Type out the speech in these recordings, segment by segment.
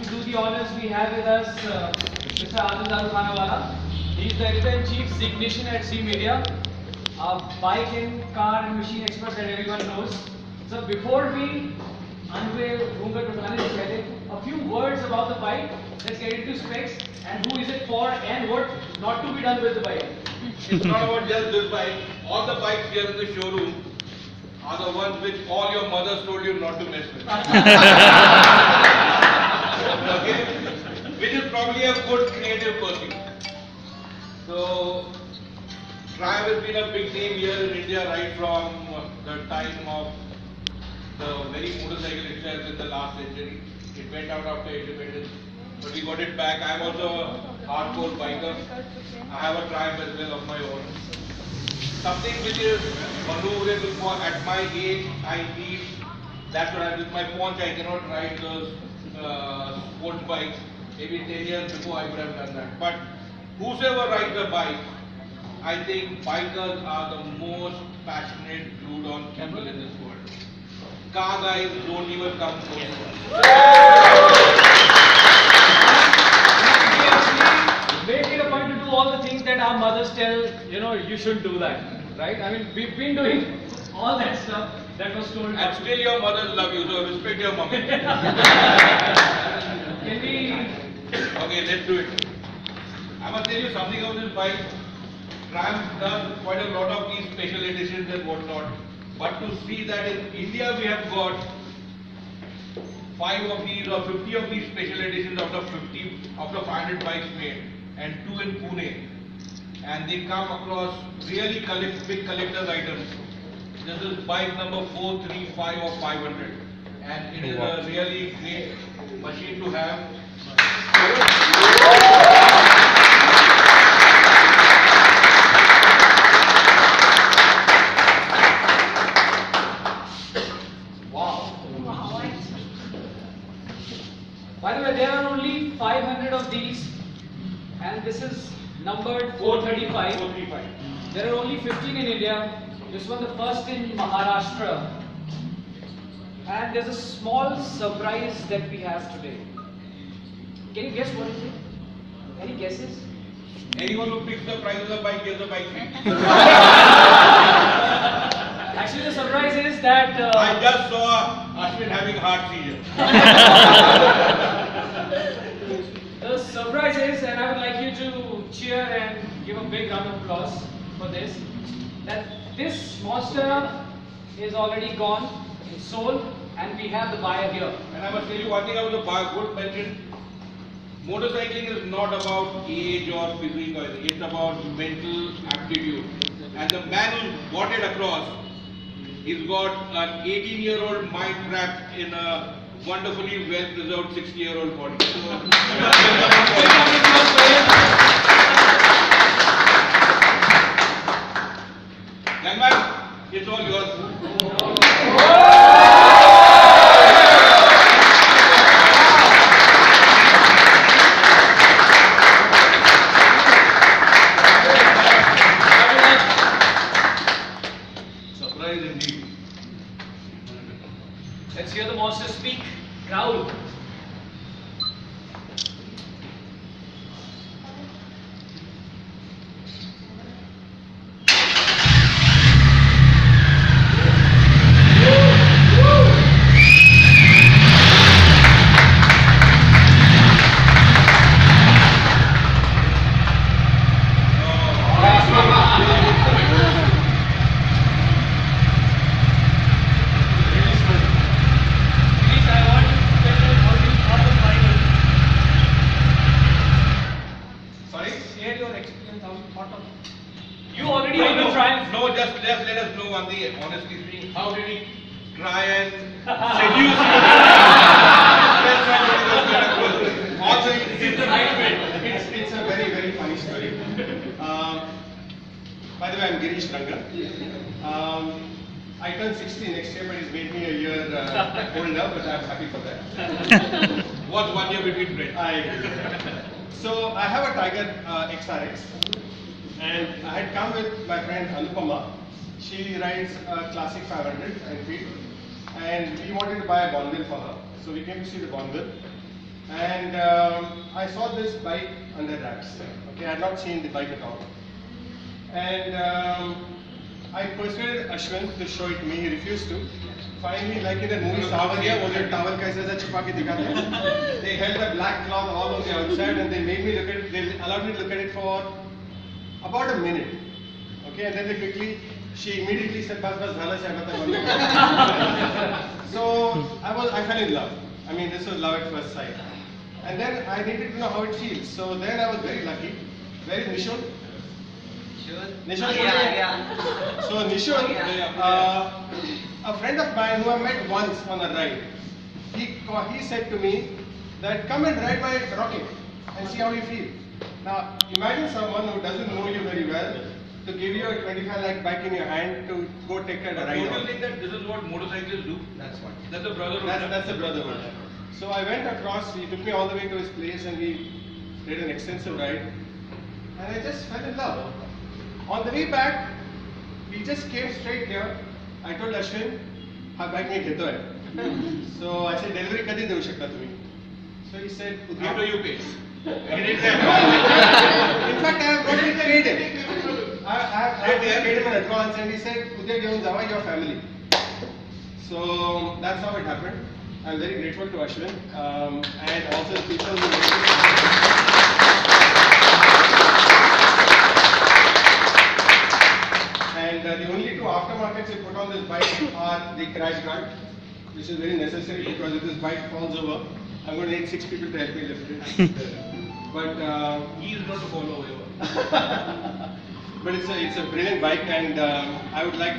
to do the honors, we have with us Mr. Adil Darukhanwala. He is the editor-in-chief, Ignition at C Media, a bike and car and machine expert that everyone knows. So before we unveil Runga Totalani, a few words about the bike. Let's get into specs and who is it for and what not to be done with the bike. It's not about just this bike. All the bikes here in the showroom are the ones which all your mothers told you not to mess with. Okay? Which is probably a good creative pursuit. So, Triumph has been a big name here in India right from the time of the very motorcycle itself in the last century. It went out after independence, but we got it back. I'm also a hardcore biker. I have a Triumph as well of my own. Something which is maneuverable for at my age, I need. That's what I with my Punch. I cannot ride those sports bikes. Maybe 10 years before I would have done that. But whosoever rides a bike, I think bikers are the most passionate, glued on people in this world. Car guys don't even come close to us. Make it a point to do all the things that our mothers tell, you shouldn't do that, right? I mean, we've been doing all that stuff that was told. And still your mothers love you, so respect your mom. Can we... Okay, let's do it. I must tell you something about this bike. Triumph does quite a lot of these special editions and whatnot. But to see that in India we have got 5 of these or 50 of these special editions out of 500 bikes made, and 2 in Pune, and they come across really big collector's items. This is bike number 435 of 500, and it is a really great machine to have. By the way, there are only 500 of these, and this is numbered 435. 435. There are only 15 in India. This was the first in Maharashtra. And there's a small surprise that we have today. Can you guess what is it? Any guesses? Anyone who picks the price of the bike gets the bike free. Actually, the surprise is that... I just saw Ashwin having heart seizure. The surprise is, and I would like you to cheer and give a big round of applause for this, that this monster is already gone, it's sold, and we have the buyer here. And I must tell you one thing about the buyer, good mention. Motorcycling is not about age or physique or anything, it's about mental aptitude. And the man who brought it across, he's got an 18-year-old mind trapped in a wonderfully well-preserved 60-year-old body. Young man, it's all yours. Surprise indeed. Let's hear the monster speak. Crowd. You already have the Triumph. No, just let us know one thing, honestly speaking, how did he try and seduce you? Also, It's the right way. It's a very, very funny story. By the way, I'm Girish Rangan. I turn 60 next year, but it's made me a year older, but I'm happy for that. what's 1 year between friends? So I have a Tiger XRX, and I had come with my friend Anupama. She rides a classic 500 Enfield, and we wanted to buy a Bonville for her. So we came to see the Bonville, and and I saw this bike under wraps. Okay, I had not seen the bike at all. And I persuaded Ashwin to show it to me. He refused to. Finally, like in the movie Savariya, वो जो towel कैसे ऐसा छुपा के दिखाते हैं, they held the black cloth all on the outside and they made me look at it. They allowed me to look at it for about a minute. Okay, and then she immediately said, "Bas bas झाला शायद तक बंद कर." So I fell in love. I mean, this was love at first sight. And then I needed to know how it feels. So then I was very lucky. Where is Nishun? Nishun. So Nishun, a friend of mine who I met once on a ride, he said to me that come and ride my rocket and see how you feel. Now imagine someone who doesn't know you very well to give you a 25 lakh bike in your hand to go take a ride. Don't you think that this is what motorcyclists do? That's what. That's the brotherhood. That's the brotherhood. So I went across, he took me all the way to his place and we did an extensive ride. And I just fell in love. On the way back, we just came straight here. I told Ashwin, ha bike mein gheto hai. So I said, delivery kadi deu shakta tumi. So he said, After you pay. in fact, I have got it paid him. I have paid him in advance and he said, Udya geun jawa your family. So that's how it happened. I'm very grateful to Ashwin and also the people who made it. And the only two aftermarkets we put on this bike are the crash guard, which is very necessary because if this bike falls over, I'm going to need 6 people to help me lift it. But He is not to follow over. but it's a brilliant bike, and I would like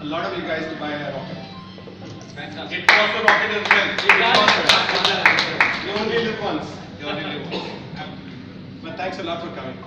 a lot of you guys to buy a rocket. Fantastic. It costs a rocket as well. You only live once. You only live once. But thanks a lot for coming.